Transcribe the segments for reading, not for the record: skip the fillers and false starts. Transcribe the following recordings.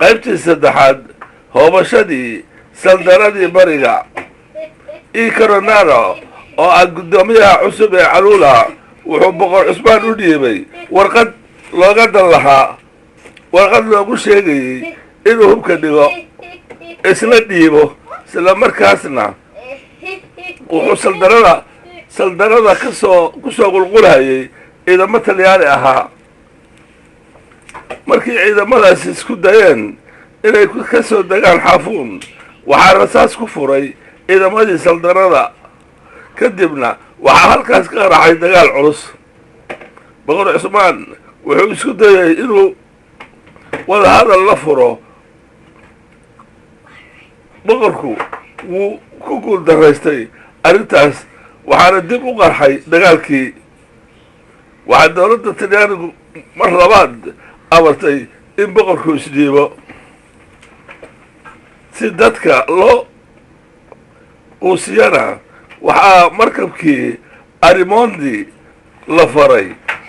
qaybtii saddexaad hoobashadii saldaradii bariga i coronaro oo ah guddoomiyaha cusub ee caluula wuxuu boqor cusmaan u dhiibay warqad looga dan lahaa warqad loogu sheegayey inuu hubka dhigo isla dhiibo isla markaasna wuxuu saldarada kusoo qulqulhayay ciidamo talyaani ahaa markii ciidamadaasi isku dayeen inay ka soo degaan xaafuun waxaa rasaas ku furay ciidamadii saldarada kadibna waxaa halkaas ka qaraxay dagaal culus boqor cusmaan wuxuu isku dayay inuu wadahadal la furo boqorku wuu ku guul daraystay arrintaas waxaana dib u qarxay dagaalkii waxaa dowladda talyaanigu mar labaad amartay in boqorku isdhiibo si dadka loo quusiyana waxaa markabkii arimondi la faray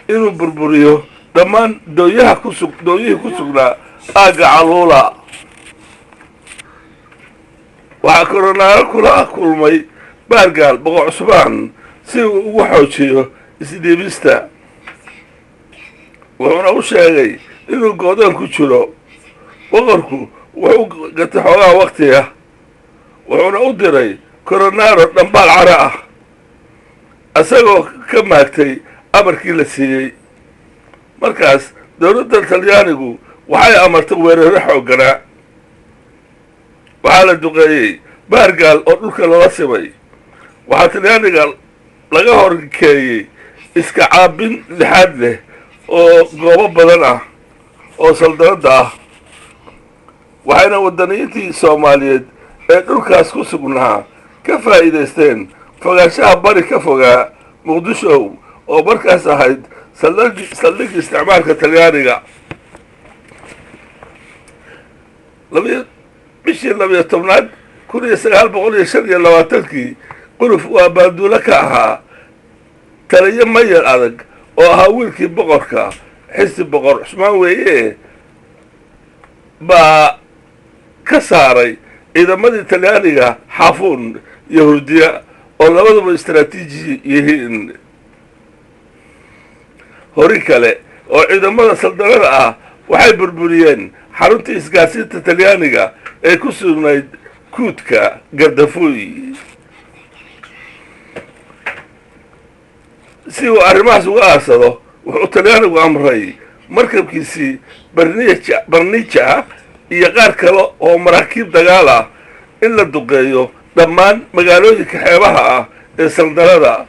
inuu burburiyo dhammaan dooyihii ku sugnaa aagga caluula waxaa koronaaro kula kulmay baargaal boqor cusmaan si uu ugu xoojiyo isdhiibista wuxuuna u sheegay inuu goodoon ku jiro boqorku wuxuu gatay xoogaha waktiga wuxuuna u diray coronaro dhambaal cara ah isagoo ka maagtay amarkii la siiyey markaas dowladda talyaanigu waxay amartay weeraro xoogganaa waxaa la duqeeyey baargaal oo dhulka lala simay waxaa talyaaniga laga horkeeyey iska caabin lixaad leh oo goobo badan ah oo saldanadda ah waxayna wadaniyiintii soomaaliyeed ee dhulkaas ku sugnaa ka faa'iidaysteen fogaanshaha bari ka fogaa muqdisho oo markaas ahayd saldhigii isticmaalka talyaaniga bishii 12 1925 quruf waa baanduulo ka ahaa taliyo mayar adag oo ahaa wiilkii boqorka xisi boqor cusmaan weeye baa ka saaray ciidamadii talyaaniga xaafuun iyo hurdiya oo labaduba istaraatiiji yihiin hori kale oo ciidamada saldanada ah waxay burburiyeen xaruntii isgaarsiinta talyaaniga ee ku sugnayd kuudka gardafuuy si uu arrimahaas uga aarsado wuxuu talyaanigu amray markabkiisii barniija iyo qaar kale oo maraakiib dagaal ah in la duqeeyo dhammaan magaalooyinka xeebaha ah ee saldanada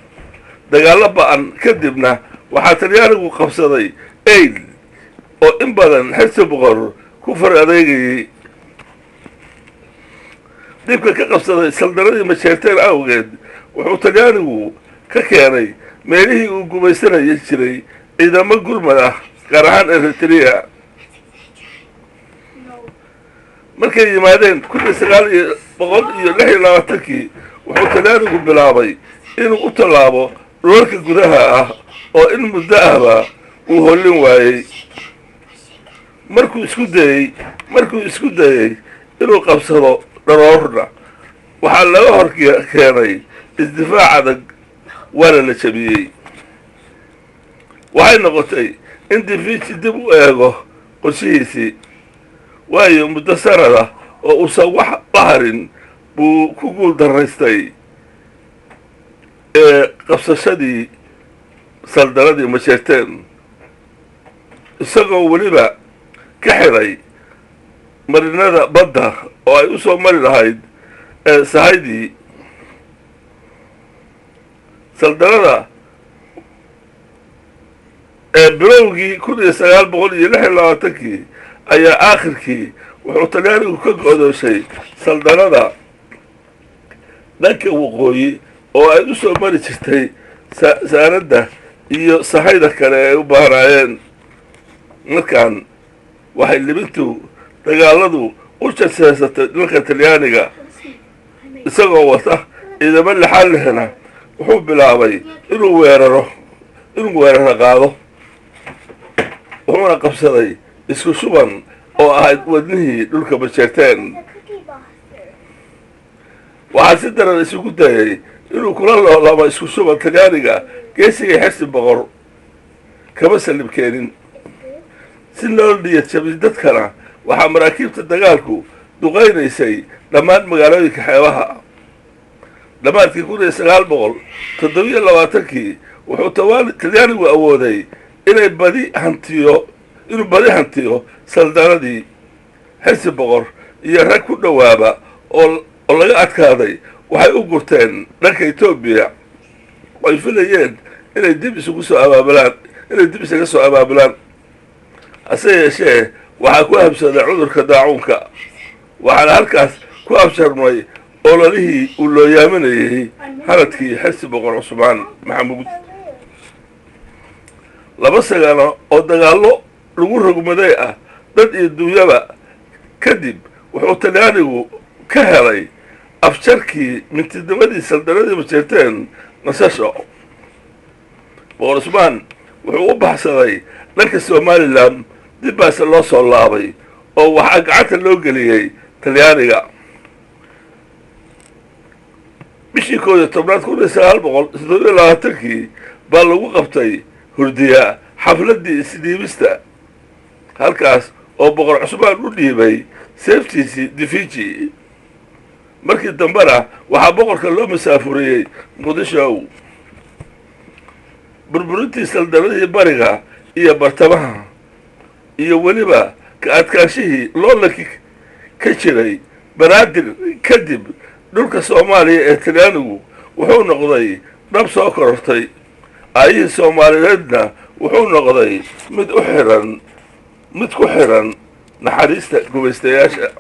dagaallo ba'an kadibna waxaa talyaanigu qabsaday eyl oo in badan xirsi boqor ku far adeegayey dhibka ka qabsaday saldanadii majeerteen awgeed wuxuu talyaanigu ka keenay meelihii uu gumaysanaya jiray ciidamo gurmad ah gaar ahaan eritrea markay yimaadeen 1926 wuxuu talyaanigu bilaabay inuu u tallaabo dhulalka gudaha ah oo in muddo ahba uu hollin waayey markuu isku dayey inuu qabsado dharoorna waxaa laga hor keenay isdifaac adag waana la jabiyey waxay noqotay in difiici dib u eego qorshihiisii waayo muddo sanada oo uusan wax la harin buu ku guul daraystay ee qabsashadii saldanadii majeerteen isagoo weliba ka xiray marinada badda oo ay u soo mari lahayd ee sahaydii saldanada ee bilowgii 1926 ayaa aakhirkii wuxuu talyaanigu ka go'dooshay saldanada dhanka waqooyi oo ay u soo mari jirtay saaradda iyo sahayda kale ay u baahnaayeen markaan waxay libintu dagaaladu u jarseysatay dalka talyaaniga isagoo wata ciidamo lixaad lehna wuxuu bilaabay inuu weeraro qaado wuxuuna qabsaday isku shuban oo ahayd wadnihii dhulka majeerteen waxaa si daran isugu dayay inuu kula loolamo isku shuba talyaaniga geesigay xirsi boqor kama salib keenin si loo niyad jabin dadkana waxaa maraakiibta dagaalku duqaynaysay dhammaan magaalooyinka xeebaha dhammaadkii 1927 wuxuu talyaanigu awooday inuu badi hantiyo saldanadii xirsi boqor iyo rag ku dhowaaba oo laga adkaaday waxay u gurteen dhanka Ethiopia way filayeen inay dib isaga soo abaabulaan hase yeeshee waxaa ku habsaday cudurka daacuunka waxaana halkaas ku absharmay ololihii uu loo yaaminayay haladkii xirsi boqor cusmaan maxamuud 2 sano oo dagaallo lagu rogmaday ah dad iyo duunyaba kadib wuxuu talyaanigu ka helay afjarkii mintidimadii saldanadii majeerteen nasasho boqor cusmaan wuxuu u baxsaday dhanka Somaliland dib baase loo soo laabay oo waxaa gacanta loo geliyey talyaaniga bishii 1927 baa lagu qabtay hurdiya xafladii isdhiibista halkaas oo boqor cusmaan u dhiibay seeftiisii difiji markii dambena waxaa boqorka loo masaafuriyey muqdisho burburintii saldanadii bariga iyo bartamaha iyo weliba ka adkaanshihii loolankii ka jiray banaadir kadib dhulka Soomaaliya ee talyaanigu wuxuu noqday dhab soo korortay ayay Soomaaliyeedna wuxuu noqday mid ku xiran naxariista gumaystayaasha